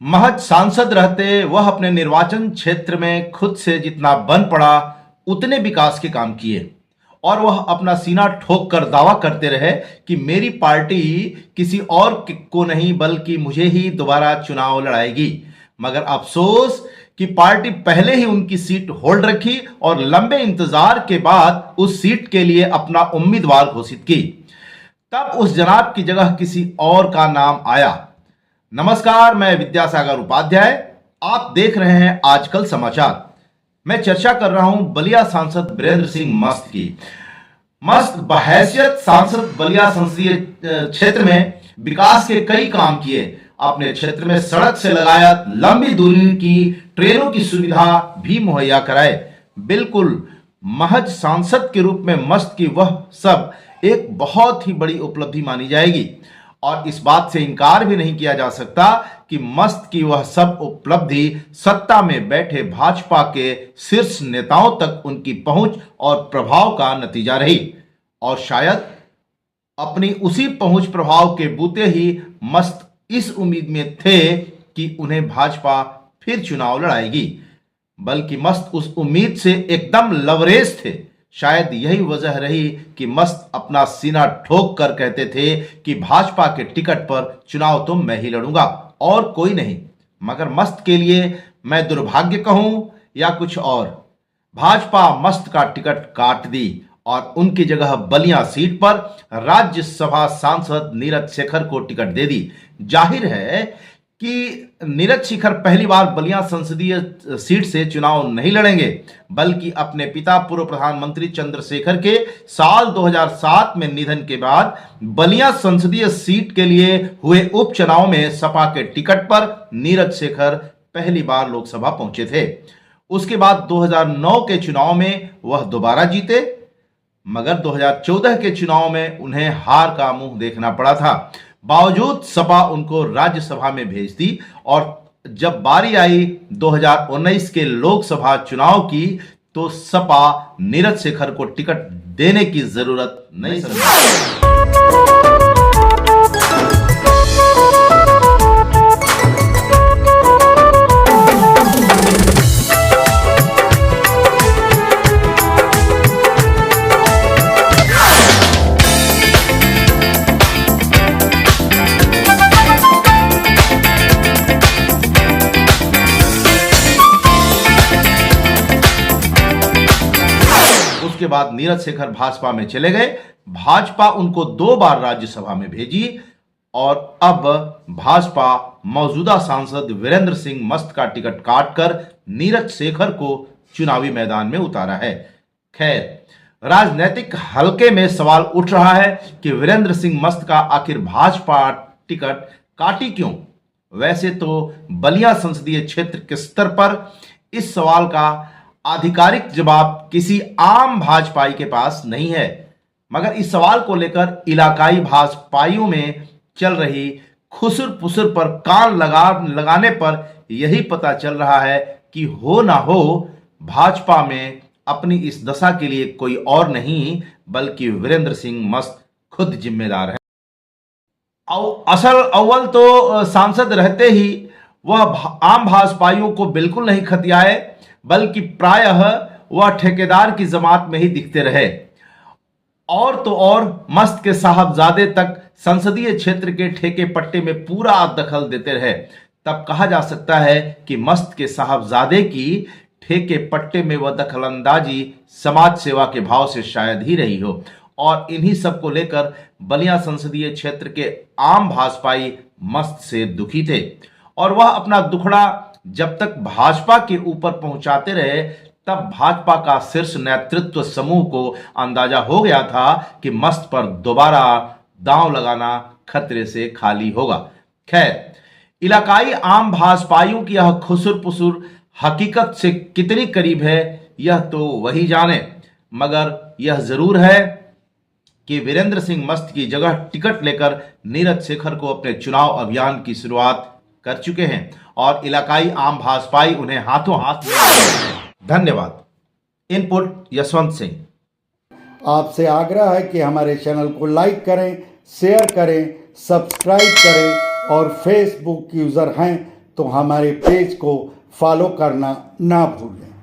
महज सांसद रहते वह अपने निर्वाचन क्षेत्र में खुद से जितना बन पड़ा उतने विकास के काम किए और वह अपना सीना ठोक कर दावा करते रहे कि मेरी पार्टी किसी और को नहीं बल्कि मुझे ही दोबारा चुनाव लड़ाएगी। मगर अफसोस कि पार्टी पहले ही उनकी सीट होल्ड रखी और लंबे इंतजार के बाद उस सीट के लिए अपना उम्मीदवार घोषित की। तब उस जनाब की जगह किसी और का नाम आया। नमस्कार, मैं विद्यासागर उपाध्याय, आप देख रहे हैं आजकल समाचार। मैं चर्चा कर रहा हूं बलिया सांसद वीरेंद्र सिंह मस्त की। मस्त बहैसियत सांसद बलिया संसदीय क्षेत्र में विकास के कई काम किए। अपने क्षेत्र में सड़क से लगाया लंबी दूरी की ट्रेनों की सुविधा भी मुहैया कराए। बिल्कुल महज सांसद के रूप में मस्त की वह सब एक बहुत ही बड़ी उपलब्धि मानी जाएगी और इस बात से इनकार भी नहीं किया जा सकता कि मस्त की वह सब उपलब्धि सत्ता में बैठे भाजपा के शीर्ष नेताओं तक उनकी पहुंच और प्रभाव का नतीजा रही। और शायद अपनी उसी पहुंच प्रभाव के बूते ही मस्त इस उम्मीद में थे कि उन्हें भाजपा फिर चुनाव लड़ाएगी, बल्कि मस्त उस उम्मीद से एकदम लवरेज थे। शायद यही वजह रही कि मस्त अपना सीना ठोक कर कहते थे कि भाजपा के टिकट पर चुनाव तो मैं ही लड़ूंगा और कोई नहीं। मगर मस्त के लिए मैं दुर्भाग्य कहूं या कुछ और, भाजपा मस्त का टिकट काट दी और उनकी जगह बलिया सीट पर राज्यसभा सांसद नीरज शेखर को टिकट दे दी। जाहिर है कि नीरज शेखर पहली बार बलिया संसदीय सीट से चुनाव नहीं लड़ेंगे, बल्कि अपने पिता पूर्व प्रधानमंत्री चंद्रशेखर के साल 2007 में निधन के बाद बलिया संसदीय सीट के लिए हुए उपचुनाव में सपा के टिकट पर नीरज शेखर पहली बार लोकसभा पहुंचे थे। उसके बाद 2009 के चुनाव में वह दोबारा जीते, मगर 2014 के चुनाव में उन्हें हार का मुंह देखना पड़ा था। बावजूद सपा उनको राज्यसभा में भेज दी और जब बारी आई 2019 के लोकसभा चुनाव की तो सपा नीरज शेखर को टिकट देने की जरूरत नहीं समझी। उसके बाद नीरज शेखर भाजपा में चले गए। भाजपा उनको 2 बार राज्यसभा में भेजी और अब भाजपा मौजूदा सांसद वीरेंद्र सिंह मस्त का टिकट काटकर नीरज शेखर को चुनावी मैदान में उतारा है। खैर, राजनीतिक हलके में सवाल उठ रहा है कि वीरेंद्र सिंह मस्त का आखिर भाजपा टिकट काटी क्यों। वैसे तो बलिया संसदीय क्षेत्र के स्तर पर इस सवाल का आधिकारिक जवाब किसी आम भाजपाई के पास नहीं है, मगर इस सवाल को लेकर इलाकाई भाजपाइयों में चल रही खुसर पुसर पर कान लगाने पर यही पता चल रहा है कि हो ना हो भाजपा में अपनी इस दशा के लिए कोई और नहीं बल्कि वीरेंद्र सिंह मस्त खुद जिम्मेदार है। असल अव्वल तो सांसद रहते ही वह आम भाजपाइयों को बिल्कुल नहीं खतियाए, बल्कि प्रायः वह ठेकेदार की जमात में ही दिखते रहे। और तो और मस्त के साहबजादे तक संसदीय क्षेत्र के ठेके पट्टे में पूरा दखल देते रहे। तब कहा जा सकता है कि मस्त के साहबजादे की ठेके पट्टे में वह दखलंदाजी समाज सेवा के भाव से शायद ही रही हो और इन्हीं सब को लेकर बलिया संसदीय क्षेत्र के आम भाजपाई मस्त से दुखी थे और वह अपना दुखड़ा जब तक भाजपा के ऊपर पहुंचाते रहे तब भाजपा का शीर्ष नेतृत्व समूह को अंदाजा हो गया था कि मस्त पर दोबारा दांव लगाना खतरे से खाली होगा। खैर, इलाकाई आम भाजपाइयों की यह खुसुर पुसुर हकीकत से कितनी करीब है यह तो वही जाने, मगर यह जरूर है कि वीरेंद्र सिंह मस्त की जगह टिकट लेकर नीरज शेखर को अपने चुनाव अभियान की शुरुआत कर चुके हैं और इलाकाई आम भाजपाई उन्हें हाथों हाथ में। धन्यवाद। इनपुट यशवंत सिंह। आपसे आग्रह है कि हमारे चैनल को लाइक करें, शेयर करें, सब्सक्राइब करें और फेसबुक यूज़र हैं तो हमारे पेज को फॉलो करना ना भूलें।